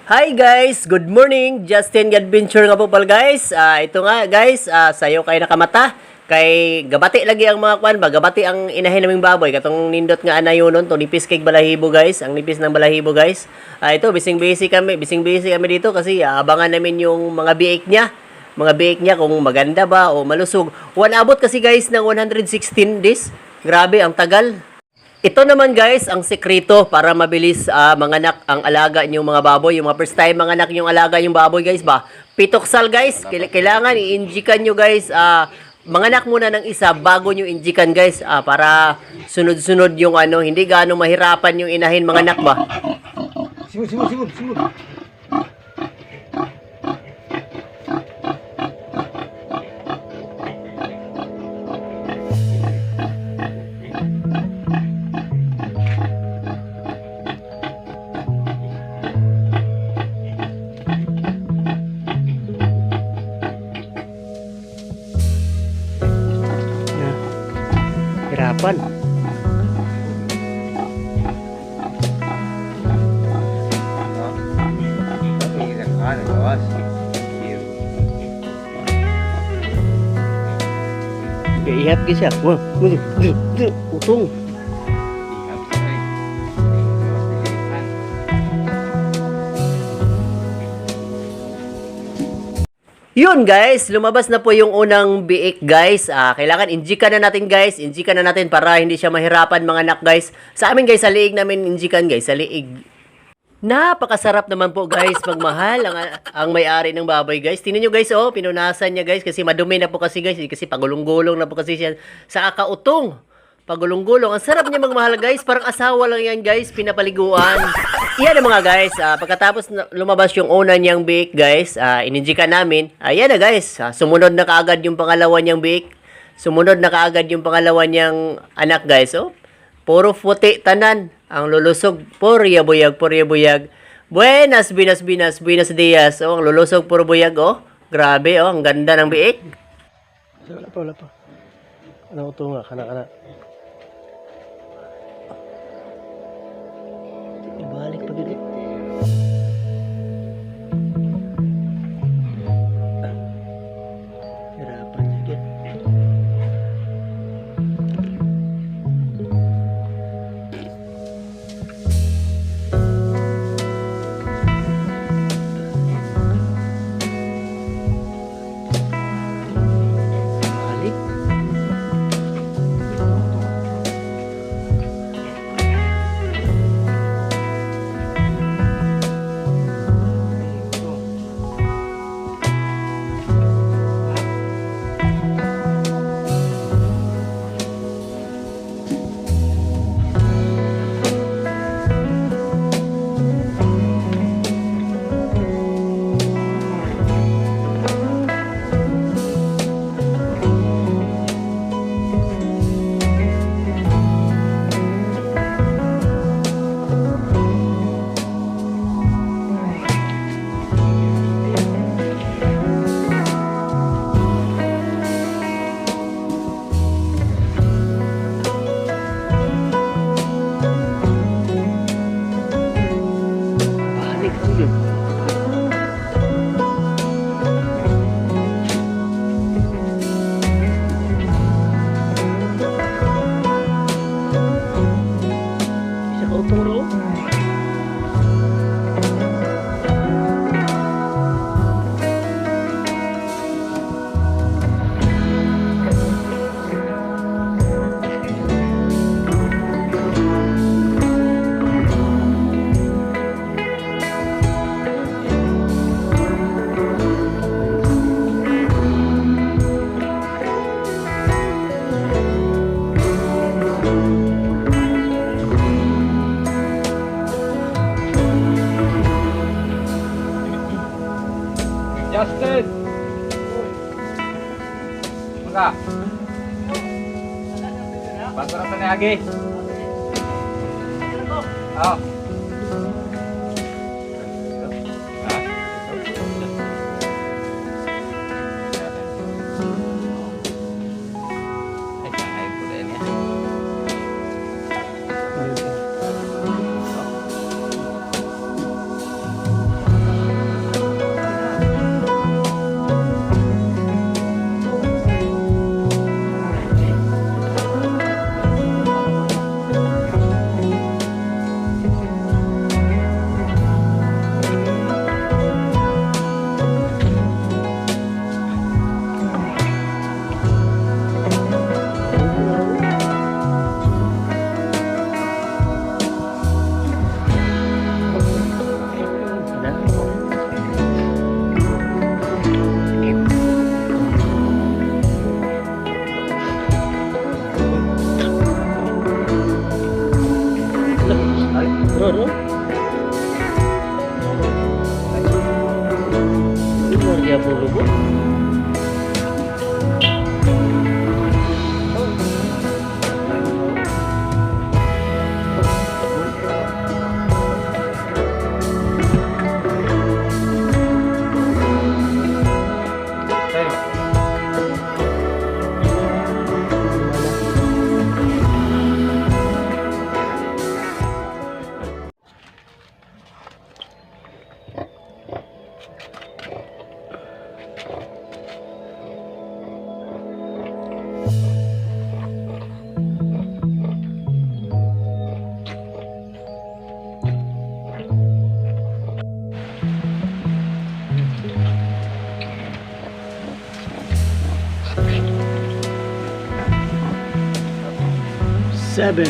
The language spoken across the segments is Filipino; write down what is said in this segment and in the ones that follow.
Hi guys, good morning. Justin Adventure nga po pala guys. Ito nga guys, sayo kayo nakamata. Kay gabati lagi ang mga kwan ba, gabati ang inahin naming baboy. Katong nindot nga anayonon to nipis kay balahibo guys, ang nipis ng balahibo guys. Ito bising busy kami dito kasi abangan namin yung mga biik niya. Mga biik niya kung maganda ba o malusog. Abot kasi guys ng 116 days. Grabe ang tagal. Ito naman guys, ang sekreto para mabilis manganak ang alaga niyong mga baboy. Yung mga first time manganak yung alaga yung baboy guys ba. Pitoksal guys, kailangan i-injikan nyo guys. Manganak muna ng isa bago nyo injikan guys. Para sunod-sunod yung ano, hindi gaano mahirapan yung inahin manganak ba. Simul. Hirapan. Ihap ke siya. Wah, utong. Yun guys, lumabas na po yung unang biik guys. Kailangan injikan na natin guys. Injikan na natin para hindi siya mahirapan manganak guys. Sa amin guys, sa liig namin injikan guys, sa liig. Napakasarap naman po guys magmahal ang may-ari ng baboy guys. Tingnan nyo guys, oh, pinunasan niya guys kasi madumi na po kasi guys. Kasi pagulong-gulong na po kasi siya sa kakautong. Pagulong-gulong. Ang sarap niya magmahal guys. Parang asawa lang yan guys, pinapaliguan. Iyan na mga guys. Pagkatapos lumabas yung una niyang biik guys, ininjikan namin. Ayan na guys. Sumunod na kaagad yung pangalawa niyang biik. Sumunod na kaagad yung pangalawa niyang anak guys. Oh. Puro puti tanan. Ang lulusog, purya buyag. Buenas dias. Oh, ang lulusog, puro buyag, oh. Grabe, oh. Ang ganda ng biik. Wala pa. Ano ito nga, kana. Ibalik pa gini. Hirapan sakit. Balik. Balik ko yun. Isa ka utong ro. Justin! Maka? Bantu rasa ni lagi. Oh. Iya po lubo. Sa'yo. Seven.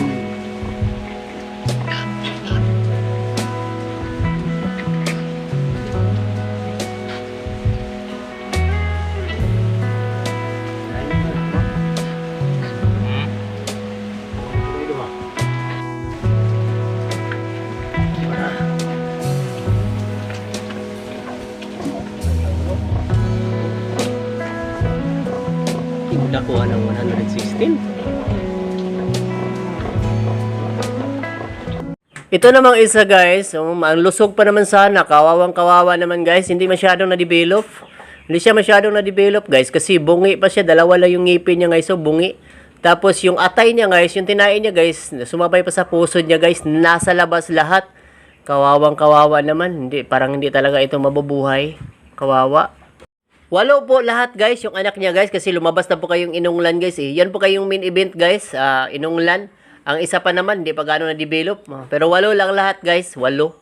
Hindi nakuha ng 116. Ito namang isa guys, ang lusog pa naman sana, kawawang kawawa naman guys, hindi masyadong na-develop. Hindi siya masyadong na-develop guys, kasi bungi pa siya, dalawa lang yung ngipin niya guys, so bungi. Tapos yung atay niya guys, yung tinain niya guys, sumabay pa sa pusod niya guys, nasa labas lahat. Kawawang kawawa naman, parang hindi talaga ito mabubuhay. Kawawa. 8 po lahat guys, yung anak niya guys, kasi lumabas na po kayong inunglan guys eh. Yan po kayong main event guys, inunglan. Ang isa pa naman, hindi pa gano'n na-develop. Pero 8 lang lahat guys, 8.